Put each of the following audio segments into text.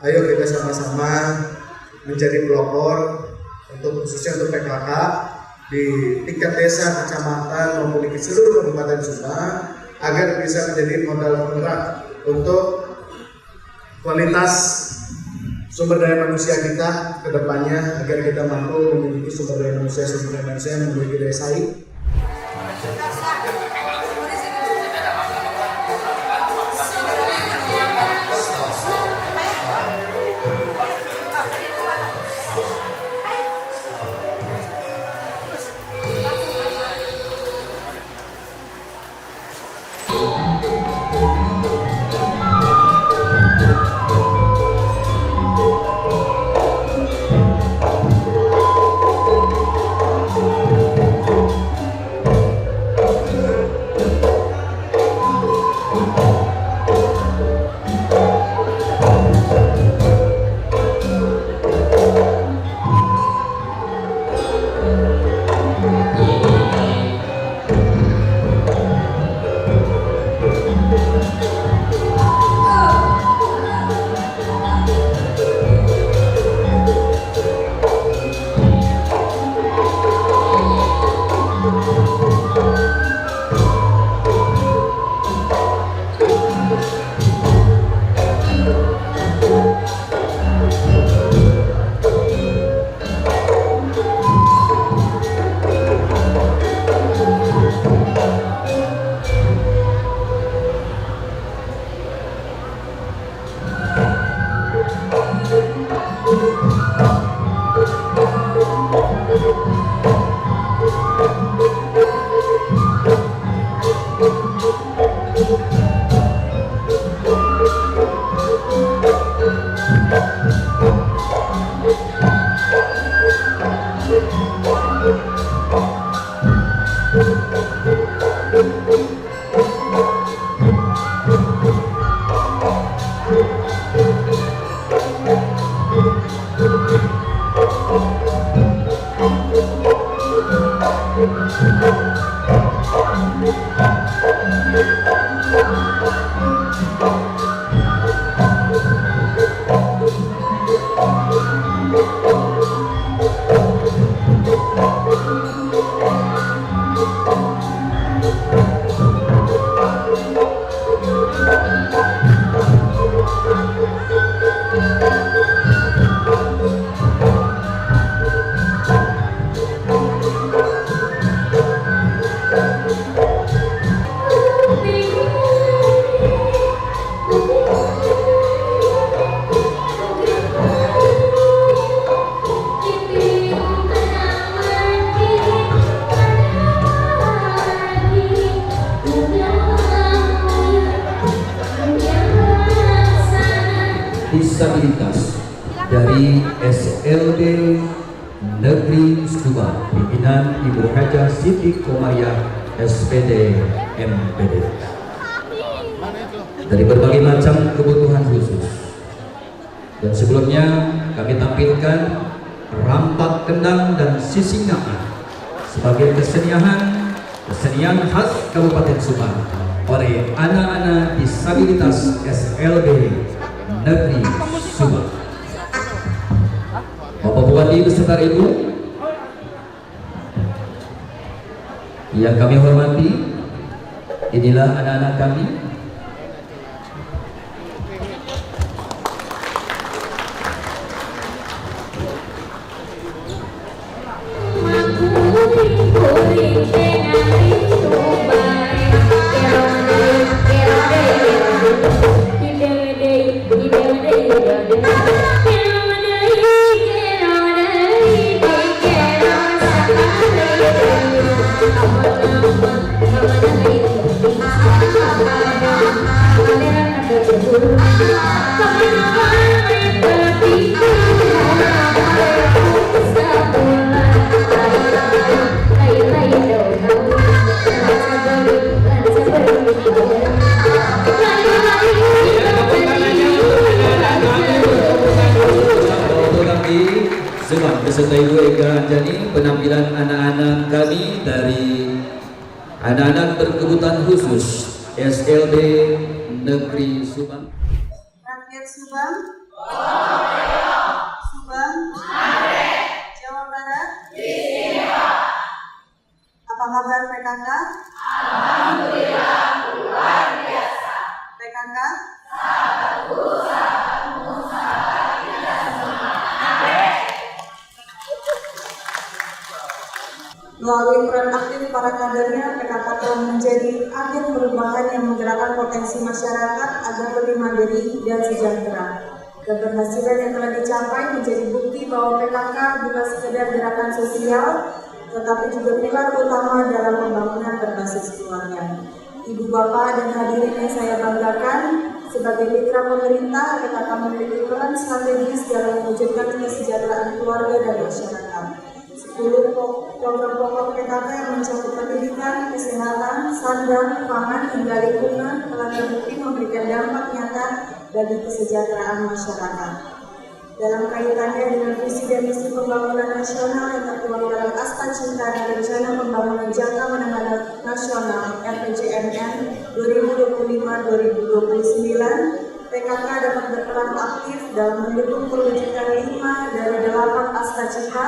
Ayo kita sama-sama menjadi pelopor khususnya untuk PKK di tingkat desa, kecamatan maupun di seluruh Kabupaten Subang agar bisa menjadi modal penggerak untuk kualitas sumber daya manusia kita ke depannya, agar kita mampu memiliki sumber daya manusia yang memiliki daya saing. Disabilitas dari SLB Negeri Subang, pimpinan Ibu Hajah Siti Komariah SPD MPD, dari berbagai macam kebutuhan khusus. Dan sebelumnya kami tampilkan rampak kendang dan sisingaan sebagai kesenian khas Kabupaten Subang oleh anak-anak disabilitas SLB Negeri Subang. Bapak Bupati beserta Ibu yang kami hormati, inilah anak-anak kami. Subang beserta Ibu Eka Anjani, penampilan anak-anak kami dari anak-anak berkebutuhan khusus SLB Negeri Subang. Rakyat Subang. kabar PKK? Alhamdulillah luar biasa. PKK? Melalui peran aktif para kadernya, PKK telah menjadi agen perubahan yang menggerakkan potensi masyarakat agar lebih mandiri dan sejahtera. Keberhasilan yang telah dicapai menjadi bukti bahwa PKK bukan sekedar gerakan sosial, tetapi juga pilar utama dalam pembangunan berbasis keluarga. Ibu bapak dan hadirin yang saya banggakan, sebagai mitra pemerintah, PKK memiliki peran strategis dalam mewujudkan kesejahteraan keluarga dan masyarakat. 10 program pokok PKK yang mencakup pendidikan, kesehatan, sandang, pangan, hingga lingkungan telah terbukti memberikan dampak nyata bagi kesejahteraan masyarakat. Dalam kaitannya dengan visi dan misi pembangunan nasional yang tertuang dalam Asta Cinta dan Rencana Pembangunan Jangka Menengah Nasional (RPJMN) 2025-2029, PKK dapat berperan aktif dalam mendukung perwujudan 5 dari 8 Asta Cinta,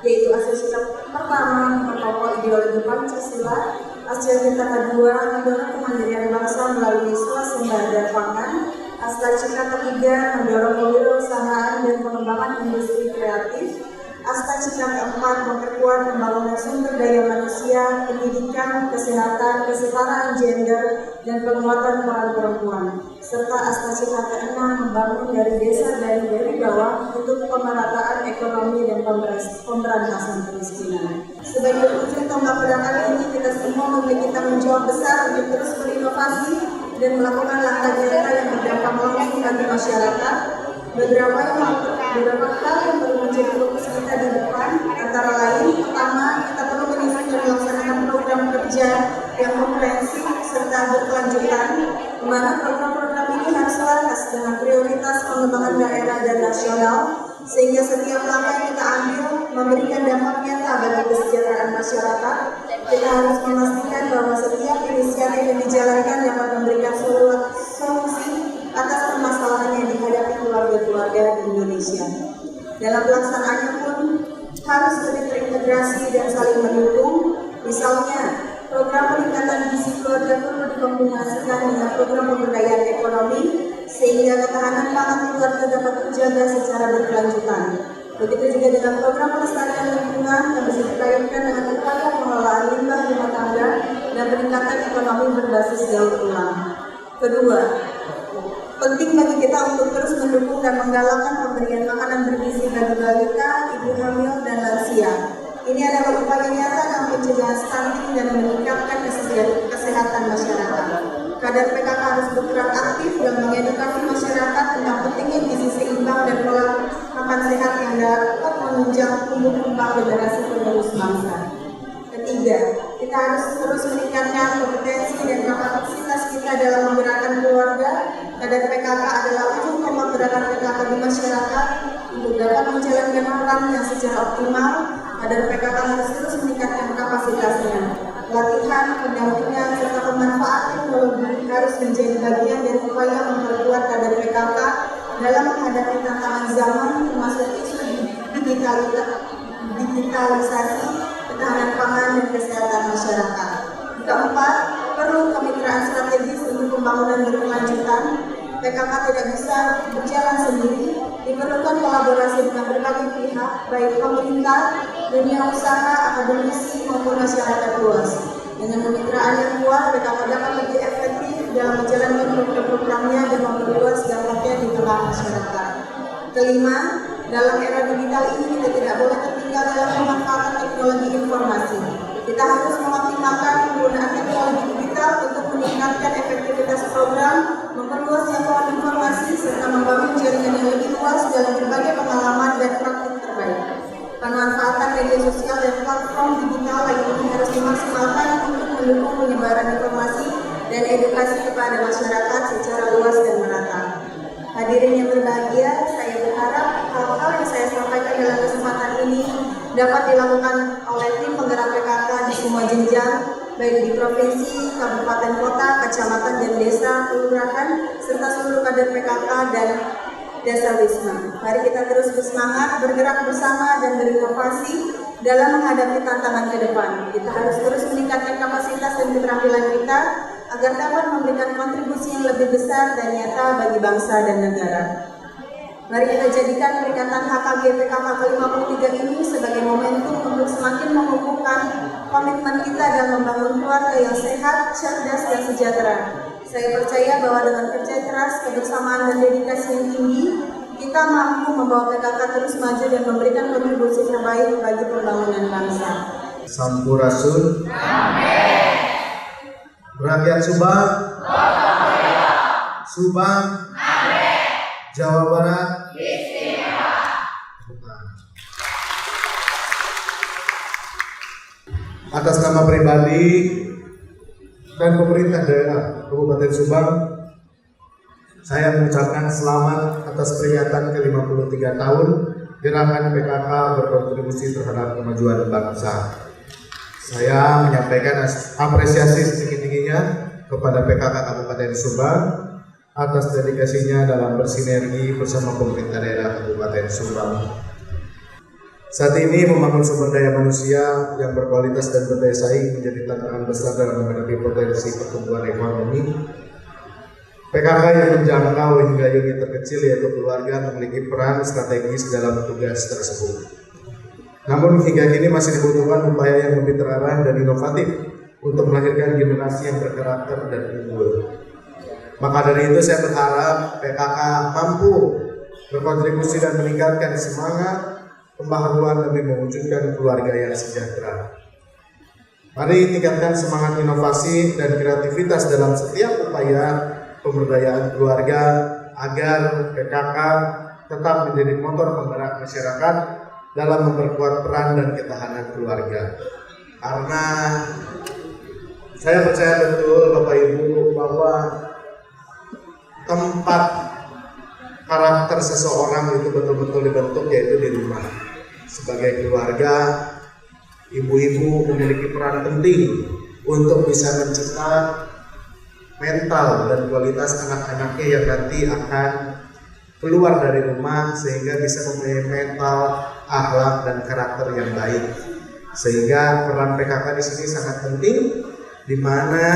yaitu Ascita pertama memperkokoh ideologi Pancasila, Ascita kedua mendorong kemandirian bangsa melalui swasembada pangan, Ascita ketiga mendorong kewirausahaan dan pengembangan industri kreatif, Ascita keempat memperkuat pembangunan sumber daya manusia, pendidikan, kesehatan, kesetaraan gender, dan penguatan peran perempuan, serta Ascita keenam membangun dari desa dan dari bawah untuk pemerataan ekonomi dan pemberantasan kemiskinan. Sebagai ujung tombak pedang ini, kita semua memiliki tanggung jawab besar untuk terus berinovasi dan melakukan langkah nyata yang berdampak langsung bagi masyarakat. Beberapa hal yang perlu menjadi fokus kita di depan, antara lain, pertama, kita perlu menyusun dan melaksanakan program kerja yang komprehensif serta berkelanjutan, di mana program-program ini harus selaras dengan prioritas pengembangan daerah dan nasional, sehingga setiap langkah yang kita ambil memberikan dampak nyata bagi kesejahteraan masyarakat. Kita harus memastikan bahwa setiap inisiatif yang dijalankan dapat memberikan solusi atas permasalahan yang dihadapi keluarga-keluarga di Indonesia. Dalam pelaksanaannya pun harus lebih terintegrasi dan saling mendukung. Misalnya, program peningkatan gizi keluarga perlu dikombinasikan dengan program pemberdayaan ekonomi sehingga ketahanan pangan keluarga dapat terjaga secara berkelanjutan. Begitu juga dengan program pelestarian lingkungan yang bisa dikaitkan dengan upaya pengelolaan limbah rumah tangga dan peningkatan ekonomi berbasis daur ulang. Kedua, penting bagi kita untuk terus mendukung dan menggalakkan pemberian makanan bergizi bagi balita, ibu hamil, dan lansia. Ini adalah upaya nyata dalam pencegahan stunting dan meningkatkan kesehatan masyarakat. Kader PKK harus berperan aktif dalam mengedukasi masyarakat tentang pentingnya gizi seimbang dan pola makan sehat yang dapat menunjang tumbuh kembang generasi penerus bangsa. Ketiga, kita harus terus meningkatkan kompetensi dan kapasitas kita dalam menggerakkan keluarga. Kader PKK adalah ujung tombak gerakan PKK di masyarakat. Untuk dapat menjalankan perannya secara optimal, kader PKK harus terus meningkatkan kapasitasnya. Pelatihan, pendampingan, serta pemanfaatan teknologi harus menjadi bagian dari upaya memperkuat kader PKK dalam menghadapi tantangan zaman, termasuk isu digitalisasi, ketahanan pangan, dan kesehatan masyarakat. Keempat, perlu kemitraan strategis untuk pembangunan berkelanjutan. PKK tidak bisa berjalan sendiri, diperlukan kolaborasi dengan berbagai pihak, baik pemerintah, dunia usaha, akademisi, maupun masyarakat luas. Dengan kemitraan yang kuat, PKK dapat lebih efektif dalam menjalankan program-programnya dan memperluas dampaknya di tengah masyarakat. Kelima, dalam era digital ini kita tidak boleh tertinggal dalam pemanfaatan teknologi informasi. Kita harus mengoptimalkan penggunaan teknologi digital untuk meningkatkan efektivitas program, memperluas jangkauan informasi, serta membangun jaringan yang lebih luas dalam berbagai pengalaman dan praktik terbaik. Pemanfaatan media sosial dan platform digital ini harus dimaksimalkan untuk mendukung penyebaran informasi dan edukasi kepada masyarakat secara luas dan merata. Hadirin yang berbahagia, saya berharap hal-hal yang saya sampaikan dalam kesempatan ini dapat dilakukan oleh tim penggerak PKK di semua jenjang, baik di provinsi, kabupaten kota, kecamatan, dan desa, kelurahan, serta seluruh kader PKK dan Desa Wisma. Mari kita terus bersemangat, bergerak bersama, dan berinovasi dalam menghadapi tantangan ke depan. Kita harus terus meningkatkan kapasitas dan keterampilan kita agar dapat memberikan kontribusi yang lebih besar dan nyata bagi bangsa dan negara. Mari kita jadikan peringatan HKG PKK ke-53 ini sebagai momentum untuk semakin mengukuhkan komitmen kita dalam membangun keluarga yang sehat, cerdas, dan sejahtera. Saya percaya bahwa dengan kerja keras, kebersamaan, dan dedikasi yang tinggi, kita mampu membawa PKK terus maju dan memberikan kontribusi terbaik bagi pembangunan bangsa. Sampurasun. Amin. Rakyat Subang. Subang. Amin. Jawa Barat. Istimewa. Atas nama pribadi dan pemerintah daerah Kabupaten Subang, saya mengucapkan selamat atas peringatan ke-53 tahun Gerakan PKK berkontribusi terhadap kemajuan bangsa. Saya menyampaikan apresiasi setinggi-tingginya kepada PKK Kabupaten Subang atas dedikasinya dalam bersinergi bersama pemerintah daerah Kabupaten Subang. Saat ini membangun sumber daya manusia yang berkualitas dan berdaya saing menjadi tantangan besar dalam menghadapi potensi pertumbuhan ekonomi. PKK yang menjangkau hingga unit terkecil yaitu keluarga memiliki peran strategis dalam tugas tersebut. Namun hingga kini masih dibutuhkan upaya yang lebih terarah dan inovatif untuk melahirkan generasi yang berkarakter dan unggul. Maka dari itu saya berharap PKK mampu berkontribusi dan meningkatkan semangat pembaharuan demi mewujudkan keluarga yang sejahtera. Mari tingkatkan semangat inovasi dan kreativitas dalam setiap upaya pemberdayaan keluarga agar PKK tetap menjadi motor penggerak masyarakat dalam memperkuat peran dan ketahanan keluarga. Karena saya percaya betul Bapak Ibu bahwa tempat karakter seseorang itu betul-betul dibentuk yaitu di rumah. Sebagai keluarga, ibu-ibu memiliki peran penting untuk bisa mencetak mental dan kualitas anak-anaknya yang nanti akan keluar dari rumah sehingga bisa mempunyai mental, akhlak, dan karakter yang baik. Sehingga peran PKK di sini sangat penting, di mana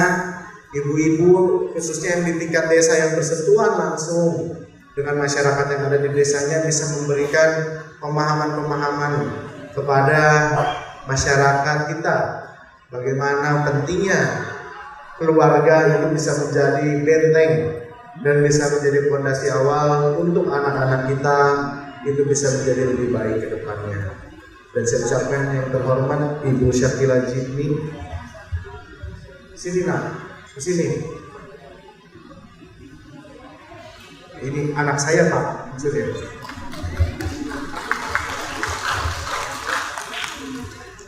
ibu-ibu khususnya yang di tingkat desa yang bersentuhan langsung dengan masyarakat yang ada di desanya bisa memberikan pemahaman-pemahaman kepada masyarakat kita bagaimana pentingnya keluarga itu bisa menjadi benteng dan bisa menjadi fondasi awal untuk anak-anak kita itu bisa menjadi lebih baik ke depannya. Dan saya ucapkan yang terhormat Ibu Syakila Jibni, sini nak, sini. Ini anak saya Pak, maksudnya.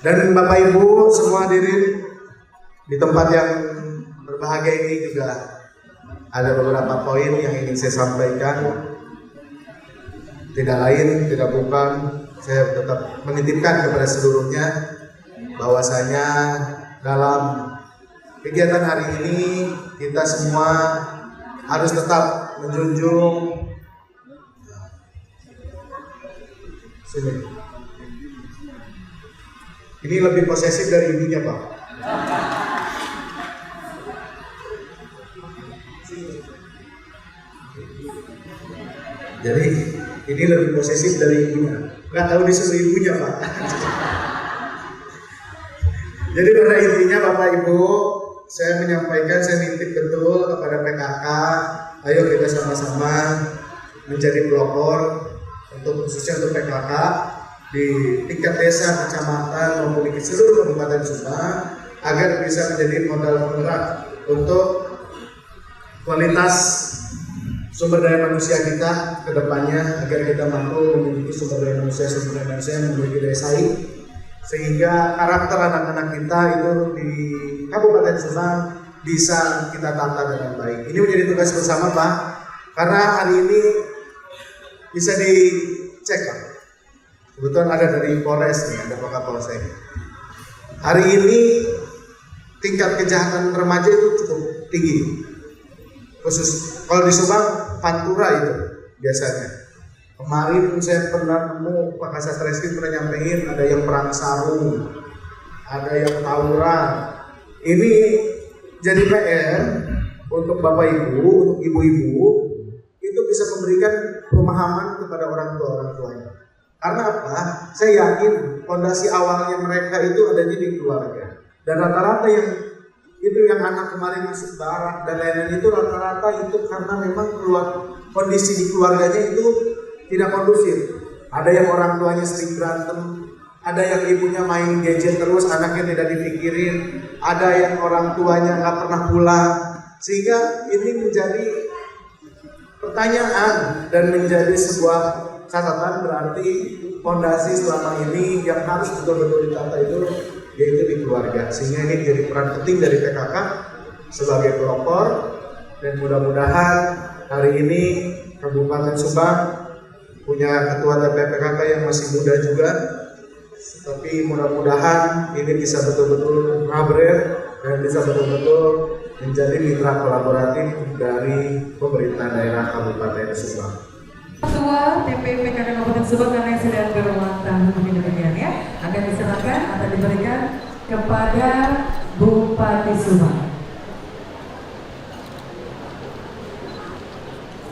Dan Bapak Ibu semua hadirin di tempat yang berbahagia ini juga ada beberapa poin yang ingin saya sampaikan. Tidak lain, tidak bukan, saya tetap menitipkan kepada seluruhnya bahwasanya dalam kegiatan hari ini kita semua harus tetap menjunjung sini. Ini lebih posesif dari ibunya Pak. Jadi ini lebih posesif dari ibunya. Nggak tahu disuruh ibunya Pak. Jadi pada intinya Bapak Ibu, saya menyampaikan, saya nitip betul kepada PKK, ayo kita sama-sama menjadi pelopor untuk khususnya untuk PKK di tingkat desa, kecamatan maupun di seluruh Kabupaten Subang agar bisa menjadi modal penggerak untuk kualitas sumber daya manusia kita ke depannya agar kita mampu memiliki sumber daya manusia yang memiliki daya saing sehingga karakter anak-anak kita itu di Kabupaten Subang bisa kita tata dengan baik. Ini menjadi tugas bersama Pak, karena hari ini bisa dicek Pak. Kebetulan ada dari Polres nih, ada Pak Kapolsek. Hari ini tingkat kejahatan remaja itu cukup tinggi. Khusus kalau di Subang Pantura itu biasanya. Kemarin saya pernah nemu Pak Kasat Reskrim pernah nyampein ada yang perang sarung, ada yang tawuran. Ini jadi PR untuk Bapak Ibu, untuk ibu-ibu itu bisa memberikan pemahaman kepada orang tuanya. Karena apa? Saya yakin fondasi awalnya mereka itu adanya di keluarga. Dan rata-rata yang anak kemarin masuk barak dan lain-lain itu rata-rata itu karena memang kondisi di keluarganya itu tidak kondusif. Ada yang orang tuanya sering berantem, ada yang ibunya main gadget terus, anaknya tidak dipikirin, ada yang orang tuanya nggak pernah pulang, sehingga ini menjadi pertanyaan dan menjadi sebuah catatan. Berarti fondasi selama ini yang harus betul-betul ditata itu yaitu di keluarga, sehingga ini jadi peran penting dari PKK sebagai pelopor. Dan mudah-mudahan hari ini Kabupaten Subang punya ketua PKK yang masih muda juga, tapi mudah-mudahan ini bisa betul-betul ngabrer dan bisa betul-betul menjadi mitra kolaboratif dari pemerintah daerah Kabupaten Subang. Ketua TPPKK Kabupaten Subang karena yang sedang berulang tahun demikian ya, akan diserahkan atau diberikan kepada Bupati Subang.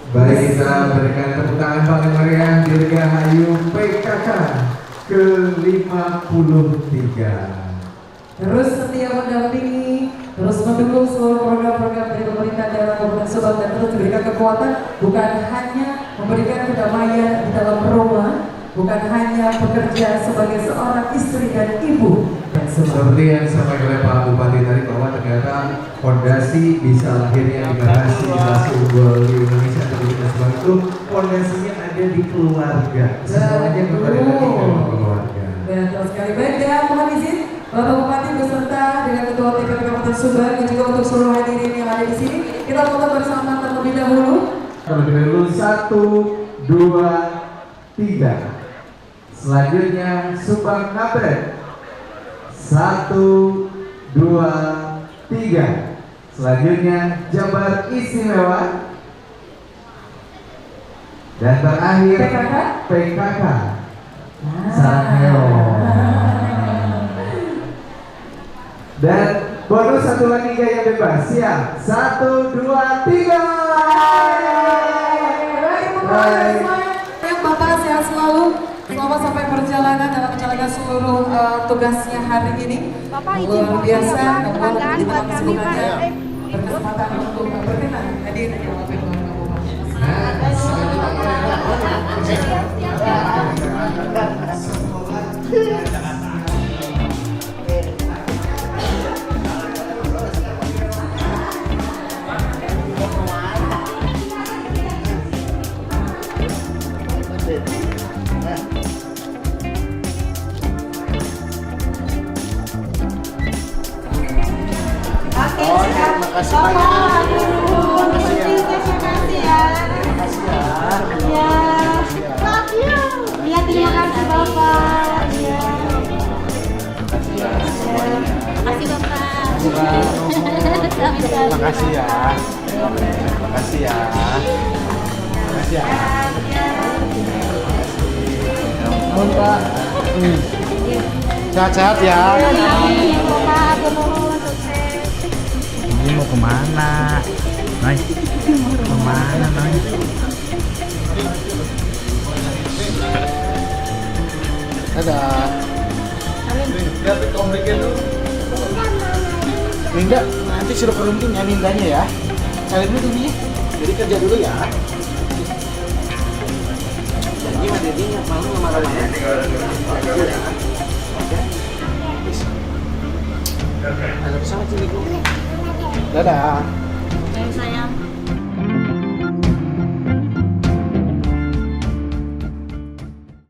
Baik, kita berikan tepuk tangan paling meriah Dirgahayu PKK ke-53. Terus setia mendampingi, terus mendukung seluruh program-program dari pemerintah daerah Kabupaten Subang dan terus memberikan kekuatan, bukan hanya memberikan kedamaian di dalam rumah, bukan hanya bekerja sebagai seorang istri dan ibu. Seperti yang disampaikan oleh Pak Bupati tadi, bahwa ternyata fondasi bisa lahirnya generasi unggul di Indonesia atau di Subang itu fondasinya ada di keluarga. Semuanya kembali lagi ke keluarga. Betul sekali. Baik ya, mohon izin Bapak Bupati beserta dengan Ketua TPP Kabupaten Subang dan juga untuk seluruh hadirin yang ada di sini, kita foto bersama terlebih dahulu. Terlebih dahulu 1, 2, 3. Selanjutnya Subang Ngabret. 1, 2, 3. Selanjutnya Jabar Istimewa. Dan terakhir PKK. Sanyo. Dan bonus satu lagi gaya bebas. Siap. 1, 2, 3. Baik, Bapak sehat selalu. Selamat sampai perjalanan dalam menjalankan seluruh tugasnya hari ini. Luar biasa, kemudian di tengah kesibukannya berkesempatan untuk berkenan hadir di dalam keluarga Makasih banyak. Makasih ya. Makasih ya. Ya. Ya, terima kasih Bapak. Ya. Makasih Bapak. Makasih ya. Makasih ya. Makasih ya. Mohon Pak. Sehat-sehat ya. Ini mau kemana? Nay, kemana Nay? Dadah. Lihat komiknya tuh. Linda, nanti suruh kerunting ya Lindanya ya. Cari dulu TV-nya. Jadi kerja dulu ya. Jadi Mas Dedi mau marah-marah. Ada pesawat sini. Dadah. Sayang.